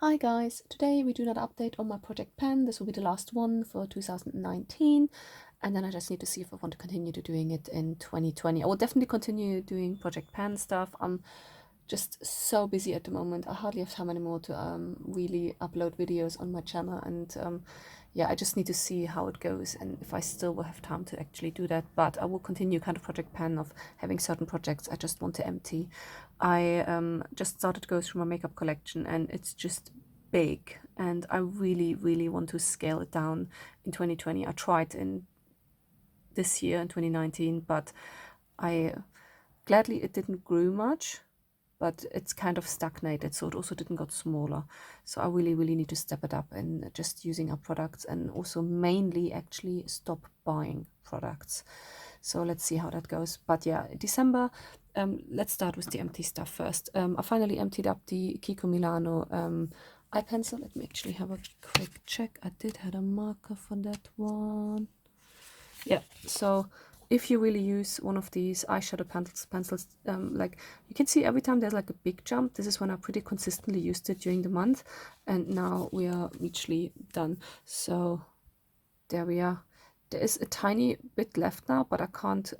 Hi guys, today we do another update on my project pen. This will be the last one for 2019, and then I just need to see if I want to continue to doing it in 2020. I will definitely continue doing project pen stuff. I'm just so busy at the moment. I hardly have time anymore to really upload videos on my channel, and yeah, I just need to see how it goes and if I still will have time to actually do that. But I will continue kind of project pen of having certain projects I just want to empty. I just started to go through my makeup collection, and it's just big, and I really want to scale it down in 2020. I tried in this year in 2019, but I gladly it didn't grow much, but it's kind of stagnated, so it also didn't got smaller. So I really need to step it up and just using our products, and also mainly actually stop buying products. So let's see how that goes. But yeah, December, let's start with the empty stuff first. I finally emptied up the Kiko Milano eye pencil. Let me actually have a quick check. I did have a marker for that one. Yeah, so if you really use one of these eyeshadow pencils, like you can see every time there's like a big jump. This is when I pretty consistently used it during the month, and now we are literally done. So there we are. There is a tiny bit left now, but I can't,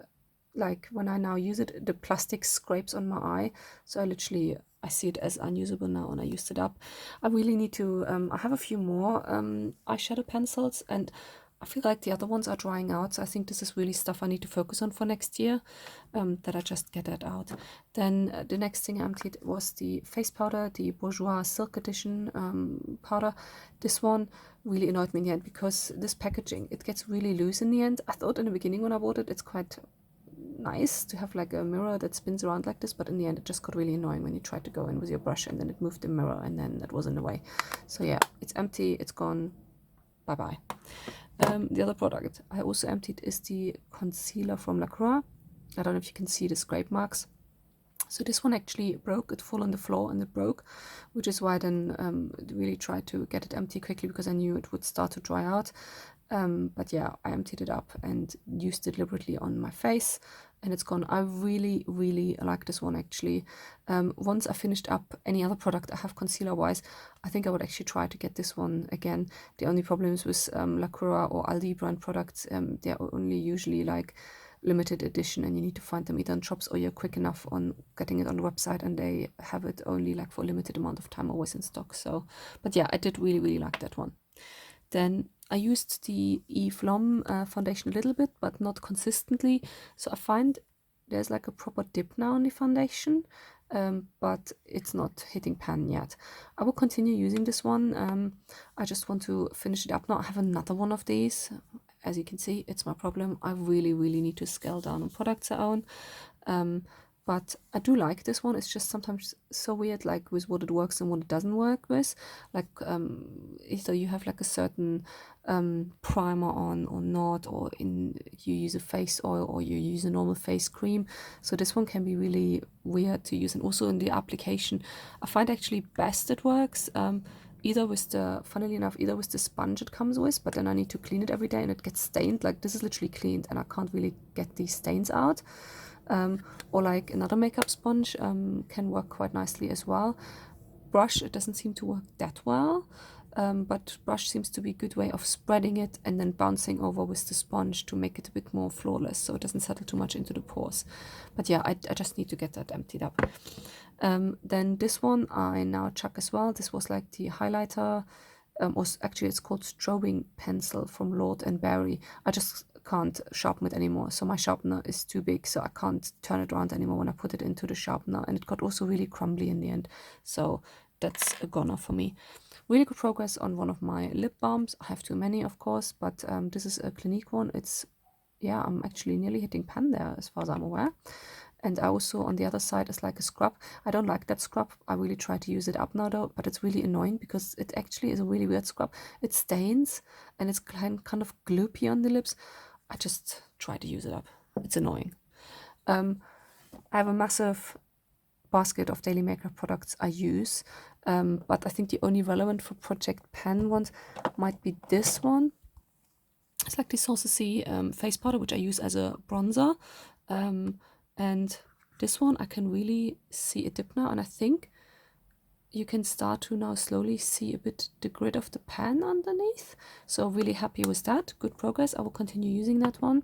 like when I now use it, the plastic scrapes on my eye, so I see it as unusable now, and I used it up. I really need to, I have a few more eyeshadow pencils, and I feel like the other ones are drying out, so I think this is really stuff I need to focus on for next year, that I just get that out. Then the next thing I emptied was the face powder, the Bourjois Silk Edition powder. This one really annoyed me in the end because this packaging, it gets really loose in the end. I thought in the beginning when I bought it, it's quite nice to have like a mirror that spins around like this, but in the end it just got really annoying when you tried to go in with your brush and then it moved the mirror and then that was in the way. So yeah, it's empty, it's gone, bye bye. The other product I also emptied is the concealer from Lacroix. I don't know if you can see the scrape marks. So this one actually broke, it fell on the floor and it broke, which is why I then really tried to get it empty quickly because I knew it would start to dry out. But yeah, I emptied it up and used it deliberately on my face, and it's gone. I really like this one actually. Once I finished up any other product I have concealer wise, I think I would actually try to get this one again. The only problems with Lacroix or Aldi brand products, they're only usually like limited edition, and you need to find them either in shops or you're quick enough on getting it on the website and they have it only like for a limited amount of time always in stock. So, but yeah, I did really like that one. Then I used the Eve Lom foundation a little bit, but not consistently. So I find there's like a proper dip now in the foundation, but it's not hitting pan yet. I will continue using this one. I just want to finish it up now. I have another one of these. As you can see, it's my problem. I really need to scale down on products I own. But I do like this one. It's just sometimes so weird, like with what it works and what it doesn't work with. Like either you have like a certain primer on or not, or you use a face oil or you use a normal face cream. So this one can be really weird to use. And also in the application, I find actually best it works. Either with the, funnily enough, either with the sponge it comes with, but then I need to clean it every day and it gets stained. Like this is literally cleaned and I can't really get these stains out. Or like another makeup sponge can work quite nicely as well. Brush, it doesn't seem to work that well, but brush seems to be a good way of spreading it and then bouncing over with the sponge to make it a bit more flawless so it doesn't settle too much into the pores. But yeah, I just need to get that emptied up. Then this one I now chuck as well. This was like the highlighter, or actually it's called strobing pencil from Lord and Berry. I just can't sharpen it anymore, so my sharpener is too big, so I can't turn it around anymore when I put it into the sharpener, and it got also really crumbly in the end, so that's a goner for me. Really good progress on one of my lip balms. I have too many, of course, but this is a Clinique one. It's, yeah, I'm actually nearly hitting pan there as far as I'm aware. And I also, on the other side, is like a scrub. I don't like that scrub. I really try to use it up now though, but it's really annoying because it actually is a really weird scrub. It stains and it's kind of gloopy on the lips. I just try to use it up. It's annoying. I have a massive basket of daily makeup products I use, but I think the only relevant for Project Pen ones might be this one. It's like the Saucy face powder, which I use as a bronzer. And this one, I can really see a dip now, and I think you can start to now slowly see a bit the grid of the pan underneath. So really happy with that. Good progress. I will continue using that one.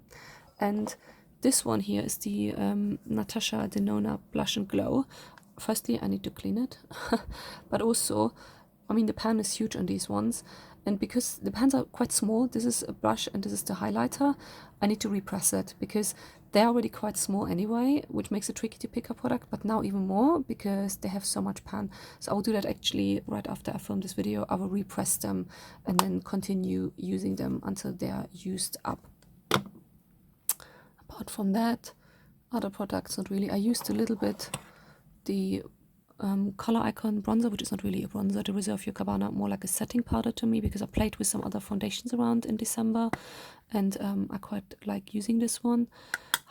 And this one here is the Natasha Denona Blush and Glow. Firstly, I need to clean it. But also, I mean, the pan is huge on these ones. And because the pans are quite small, this is a blush and this is the highlighter, I need to repress it because they're already quite small anyway, which makes it tricky to pick a product, but now even more because they have so much pan. So I will do that actually right after I film this video. I will repress them and then continue using them until they are used up. Apart from that, other products, not really. I used a little bit the Color Icon bronzer, which is not really a bronzer, the Reserve Your Cabana, more like a setting powder to me because I played with some other foundations around in December and I quite like using this one.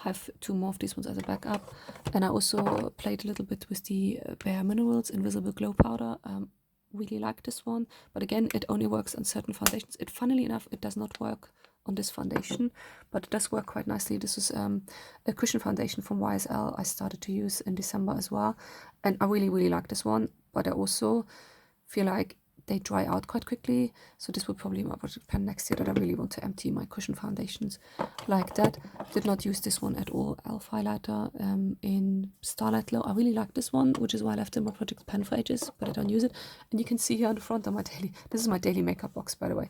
I have two more of these ones as a backup, and I also played a little bit with the Bare Minerals Invisible Glow Powder. Really like this one, but again, it only works on certain foundations. Funnily enough, it does not work on this foundation, but it does work quite nicely. This is a cushion foundation from YSL I started to use in December as well, and I really like this one, but I also feel like they dry out quite quickly, so this will probably be my project pan next year, that I really want to empty my cushion foundations like that. Did not use this one at all. Elf highlighter in Starlight Glow. I really like this one, which is why I left it in my project pan for ages, but I don't use it. And you can see here on the front of my daily, this is my daily makeup box, by the way.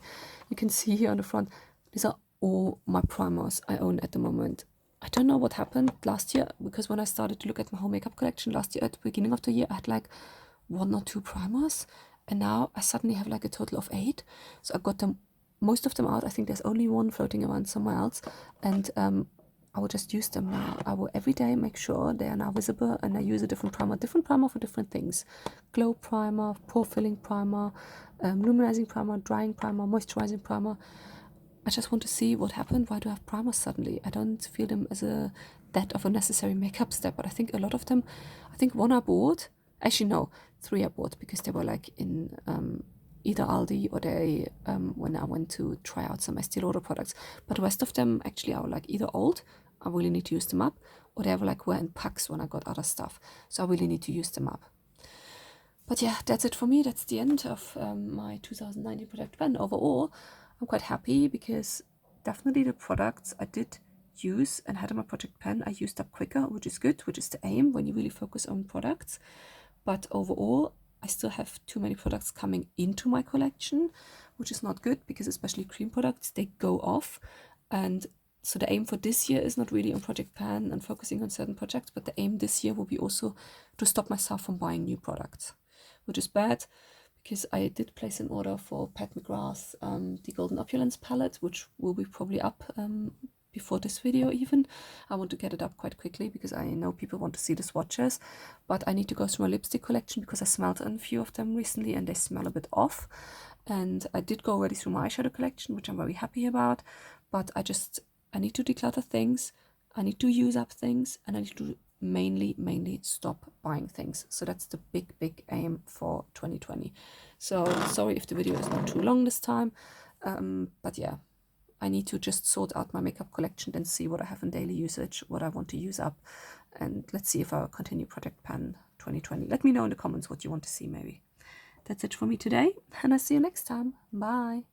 You can see here on the front, these are all my primers I own at the moment. I don't know what happened last year, because when I started to look at my whole makeup collection last year, at the beginning of the year, I had like 1 or 2 primers, and now I suddenly have like a total of 8. So I got them, most of them out. I think there's only one floating around somewhere else, and I will just use them now. I will every day make sure they are now visible, and I use a different primer for different things. Glow primer, pore filling primer, luminizing primer, drying primer, moisturizing primer. I just want to see what happened. Why do I have primers suddenly? I don't feel them as that of a necessary makeup step, but I think a lot of them, I think 1 I bought, actually no, 3 I bought because they were like in either Aldi or they when I went to try out some Estee Lauder products. But the rest of them actually are like either old, I really need to use them up, or they were in packs when I got other stuff, so I really need to use them up. But yeah, that's it for me. That's the end of my 2019 product plan. Overall, I'm quite happy because definitely the products I did use and had in my project pen I used up quicker, which is good, which is the aim when you really focus on products. But overall, I still have too many products coming into my collection, which is not good because especially cream products, they go off. And so the aim for this year is not really on project pan and focusing on certain projects, but the aim this year will be also to stop myself from buying new products, which is bad because I did place an order for Pat McGrath, the Golden Opulence palette, which will be probably up before this video even. I want to get it up quite quickly because I know people want to see the swatches, but I need to go through my lipstick collection because I smelled a few of them recently and they smell a bit off. And I did go already through my eyeshadow collection, which I'm very happy about, but I need to declutter things, I need to use up things, and I need to mainly stop buying things. So that's the big aim for 2020. So sorry if the video is not too long this time, but yeah, I need to just sort out my makeup collection and see what I have in daily usage, what I want to use up, and let's see if I'll continue Project Pan 2020. Let me know in the comments what you want to see maybe. That's it for me today, and I'll see you next time. Bye.